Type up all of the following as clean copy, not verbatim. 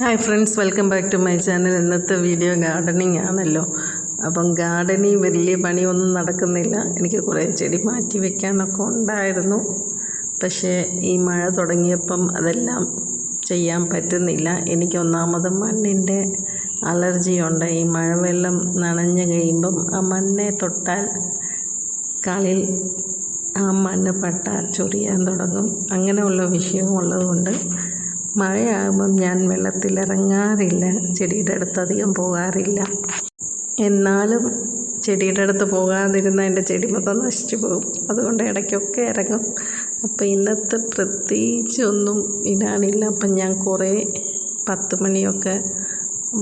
Hi friends, welcome back to my channel. ഇന്നത്തെ video gardening ആണല്ലോ. അപ്പം ഗാർഡനിങ് വലിയ പണിയൊന്നും നടക്കുന്നില്ല. എനിക്ക് കുറേ ചെടി മാറ്റി വെക്കാനൊക്കെ ഉണ്ടായിരുന്നു. പക്ഷേ ഈ മഴ തുടങ്ങിയപ്പം അതെല്ലാം ചെയ്യാൻ പറ്റുന്നില്ല. എനിക്ക് ഒന്നാമത് മണ്ണിൻ്റെ അലർജിയുണ്ട്. ഈ മഴവെള്ളം നനഞ്ഞു കഴിയുമ്പം ആ മണ്ണെ തൊട്ടാൽ കാലിൽ ആ മണ്ണ് പട്ടാൽ ചൊറിയാൻ തുടങ്ങും. അങ്ങനെയുള്ള വിഷയമുള്ളതുകൊണ്ട് മഴയാകുമ്പം ഞാൻ വെള്ളത്തിലിറങ്ങാറില്ല, ചെടിയുടെ അടുത്ത് അധികം പോകാറില്ല. എന്നാലും ചെടിയുടെ അടുത്ത് പോകാതിരുന്ന എൻ്റെ ചെടി മൊത്തം നശിച്ചു പോകും. അതുകൊണ്ട് ഇടയ്ക്കൊക്കെ ഇറങ്ങും. അപ്പോൾ ഇന്നത്തെ പ്രത്യേകിച്ചൊന്നും ഇടാനില്ല. അപ്പം ഞാൻ കുറേ 10 മണിയൊക്കെ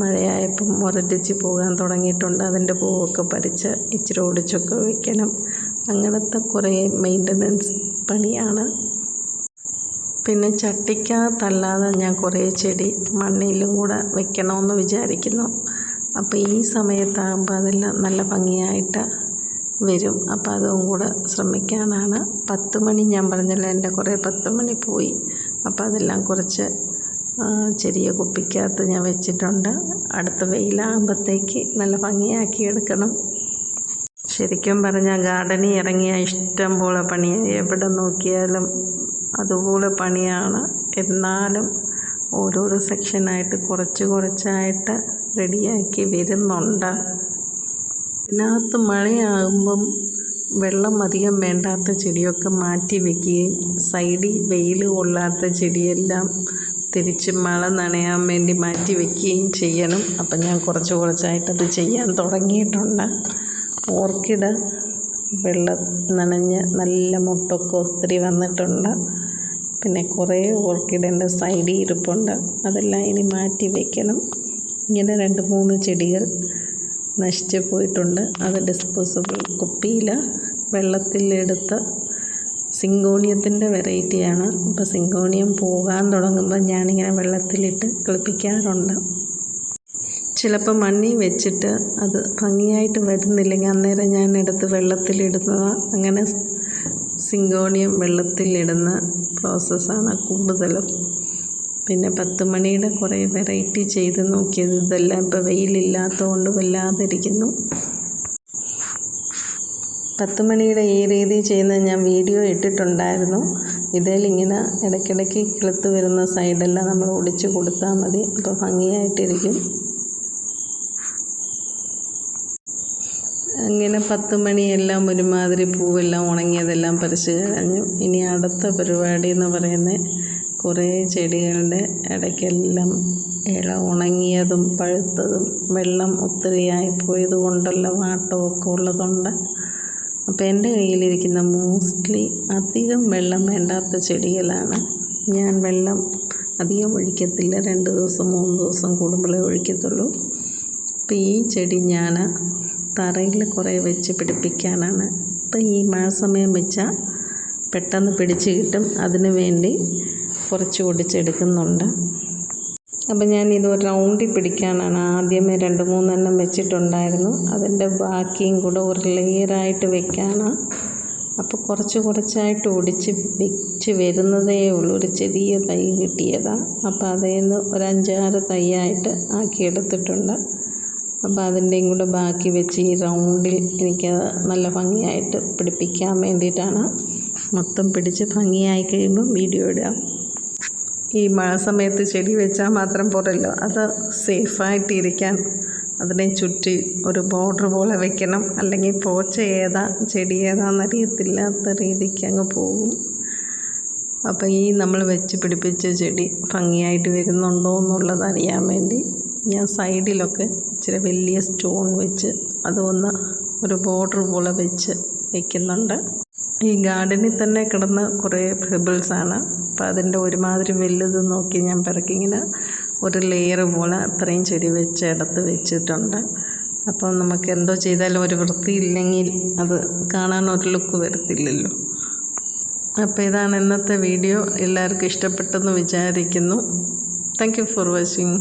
മഴയായപ്പം മുരടിച്ച് പോകാൻ തുടങ്ങിയിട്ടുണ്ട്. അതിൻ്റെ പൂവൊക്കെ പറിച്ച് ഇച്ചിരി ഒടിച്ചൊക്കെ വയ്ക്കണം. അങ്ങനത്തെ കുറേ മെയിൻ്റനൻസ് പണിയാണ്. പിന്നെ ചട്ടിക്കകത്തല്ലാതെ ഞാൻ കുറേ ചെടി മണ്ണിലും കൂടെ വെക്കണമെന്ന് വിചാരിക്കുന്നു. അപ്പോൾ ഈ സമയത്താകുമ്പോൾ അതെല്ലാം നല്ല ഭംഗിയായിട്ട് വരും. അപ്പോൾ അതും കൂടെ ശ്രമിക്കാനാണ്. 10 മണി ഞാൻ പറഞ്ഞല്ലോ, എൻ്റെ കുറേ 10 മണി പോയി. അപ്പോൾ അതെല്ലാം കുറച്ച് ചെറിയ കുപ്പിക്കകത്ത് ഞാൻ വെച്ചിട്ടുണ്ട്. അടുത്ത വെയിലാകുമ്പോഴത്തേക്ക് നല്ല ഭംഗിയാക്കി എടുക്കണം. ശരിക്കും പറഞ്ഞാൽ ഗാർഡനിൽ ഇറങ്ങിയാൽ ഇഷ്ടം പോലെ പണിയാണ്. എവിടെ നോക്കിയാലും അതുപോലെ പണിയാണ്. എന്നാലും ഓരോരോ സെക്ഷനായിട്ട് കുറച്ചായിട്ട് റെഡിയാക്കി വരുന്നുണ്ട്. ഇതിനകത്ത് മഴയാകുമ്പം വെള്ളം അധികം വേണ്ടാത്ത ചെടിയൊക്കെ മാറ്റി വയ്ക്കുകയും സൈഡിൽ വെയിൽ കൊള്ളാത്ത ചെടിയെല്ലാം തിരിച്ച് മഴ നനയാൻ വേണ്ടി മാറ്റി വയ്ക്കുകയും ചെയ്യണം. അപ്പം ഞാൻ കുറച്ചായിട്ടത് ചെയ്യാൻ തുടങ്ങിയിട്ടുണ്ട്. ഓർക്കിഡ് വെള്ളം നനഞ്ഞ് നല്ല മുട്ടൊക്കെ ഒത്തിരി വന്നിട്ടുണ്ട്. പിന്നെ കുറേ ഓർക്കിഡിൻ്റെ സൈഡിൽ ഇരിപ്പുണ്ട്. അതെല്ലാം ഇനി മാറ്റി വയ്ക്കണം. ഇങ്ങനെ 2-3 ചെടികൾ നശിച്ച് പോയിട്ടുണ്ട്. അത് ഡിസ്പോസിബിൾ കുപ്പിയിൽ വെള്ളത്തിലെടുത്ത സിങ്കോണിയത്തിൻ്റെ വെറൈറ്റിയാണ്. അപ്പോൾ സിങ്കോണിയം പോകാൻ തുടങ്ങുമ്പോൾ ഞാനിങ്ങനെ വെള്ളത്തിലിട്ട് കളിപ്പിക്കാറുണ്ട്. ചിലപ്പോൾ മണ്ണിൽ വെച്ചിട്ട് അത് ഭംഗിയായിട്ട് വരുന്നില്ലെങ്കിൽ അന്നേരം ഞാൻ എടുത്ത് വെള്ളത്തിലിടുന്നതാണ്. അങ്ങനെ സിങ്കോണിയം വെള്ളത്തിലിടുന്ന പ്രോസസ്സാണ് കൂടുതലും. പിന്നെ 10 മണിയുടെ കുറേ വെറൈറ്റി ചെയ്ത് നോക്കിയത്. ഇതെല്ലാം ഇപ്പോൾ വെയിലില്ലാത്തതുകൊണ്ട് വല്ലാതിരിക്കുന്നു. 10 മണിയുടെ ഈ രീതി ചെയ്യുന്നത് ഞാൻ വീഡിയോ ഇട്ടിട്ടുണ്ടായിരുന്നു. ഇതിലിങ്ങനെ ഇടയ്ക്കിടയ്ക്ക് കിളുത്ത് വരുന്ന സൈഡെല്ലാം നമ്മൾ ഒടിച്ച് കൊടുത്താൽ മതി. അപ്പോൾ ഭംഗിയായിട്ടിരിക്കും. അങ്ങനെ 10 മണിയെല്ലാം ഒരുമാതിരി പൂവെല്ലാം ഉണങ്ങിയതെല്ലാം പറിച്ച് കളഞ്ഞു. ഇനി അടുത്ത പരിപാടി എന്ന് പറയുന്നത് കുറേ ചെടികളുടെ ഇടയ്ക്കെല്ലാം ഇല ഉണങ്ങിയതും പഴുത്തതും വെള്ളം ഒത്തിരിയായി പോയത് കൊണ്ടുള്ള വാട്ടമൊക്കെ ഉള്ളതുണ്ട്. അപ്പോൾ എൻ്റെ കയ്യിലിരിക്കുന്ന മോസ്റ്റ്ലി അധികം വെള്ളം വേണ്ടാത്ത ചെടികളാണ്. ഞാൻ വെള്ളം അധികം ഒഴിക്കത്തില്ല. 2 ദിവസം 3 ദിവസം കൂടുമ്പോഴേ ഒഴിക്കത്തുള്ളൂ. അപ്പോൾ ഈ ചെടി ഞാൻ തറയിൽ കുറേ വെച്ച് പിടിപ്പിക്കാനാണ്. അപ്പോൾ ഈ മഴ സമയം വെച്ചാൽ പെട്ടെന്ന് പിടിച്ച് കിട്ടും. അതിന് വേണ്ടി കുറച്ച് ഒടിച്ചെടുക്കുന്നുണ്ട്. അപ്പോൾ ഞാൻ ഇത് റൗണ്ടിൽ പിടിക്കാനാണ് ആദ്യമേ 2-3 എണ്ണം വെച്ചിട്ടുണ്ടായിരുന്നു. അതിൻ്റെ ബാക്കിയും കൂടെ ഒരു ലെയറായിട്ട് വെക്കാനാണ്. അപ്പോൾ കുറച്ചായിട്ട് ഒടിച്ച് വെച്ച് വരുന്നതേ ഉള്ളൂ. ഒരു ചെറിയ തൈ കിട്ടിയതാണ്. അപ്പോൾ അതിൽ നിന്ന് ഒരു 5-6 തൈയായിട്ട് ആക്കിയെടുത്തിട്ടുണ്ട്. അപ്പോൾ അതിൻ്റെയും കൂടെ ബാക്കി വെച്ച് ഈ റൗണ്ടിൽ എനിക്കത് നല്ല ഭംഗിയായിട്ട് പിടിപ്പിക്കാൻ വേണ്ടിയിട്ടാണ്. മൊത്തം പിടിച്ച് ഭംഗിയായി കഴിയുമ്പം വീഡിയോ ഇടാം. ഈ മഴ സമയത്ത് ചെടി വെച്ചാൽ മാത്രം പോരല്ലോ, അത് സേഫായിട്ടിരിക്കാൻ അതിനെ ചുറ്റി ഒരു ബോർഡർ പോലെ വെക്കണം. അല്ലെങ്കിൽ പോച്ച ചെടി ഏതാണെന്നറിയത്തില്ലാത്ത രീതിക്ക് അങ്ങ് പോകും. അപ്പോൾ ഈ നമ്മൾ വെച്ച് പിടിപ്പിച്ച ചെടി ഭംഗിയായിട്ട് വരുന്നുണ്ടോ എന്നുള്ളത് അറിയാൻ വേണ്ടി ഞാൻ സൈഡിലൊക്കെ ഇച്ചിരി വലിയ സ്റ്റോൺ വെച്ച് അതൊന്ന് ഒരു ബോർഡർ പോലെ വെച്ച് വയ്ക്കുന്നുണ്ട്. ഈ ഗാർഡനിൽ തന്നെ കിടന്ന കുറേ പെബിൾസാണ്. അപ്പോൾ അതിൻ്റെ ഒരുമാതിരി വലുത് നോക്കി ഞാൻ പിറക്കിങ്ങനെ ഒരു ലെയർ പോലെ അത്രയും ചെടി വെച്ച് എടുത്ത് വെച്ചിട്ടുണ്ട്. അപ്പോൾ നമുക്ക് എന്തോ ചെയ്താലും ഒരു വൃത്തിയില്ലെങ്കിൽ അത് കാണാൻ ഒരു ലുക്ക് വരത്തില്ലല്ലോ. അപ്പോൾ ഇതാണ് ഇന്നത്തെ വീഡിയോ. എല്ലാവർക്കും ഇഷ്ടപ്പെട്ടെന്ന് വിചാരിക്കുന്നു. Thank you for watching.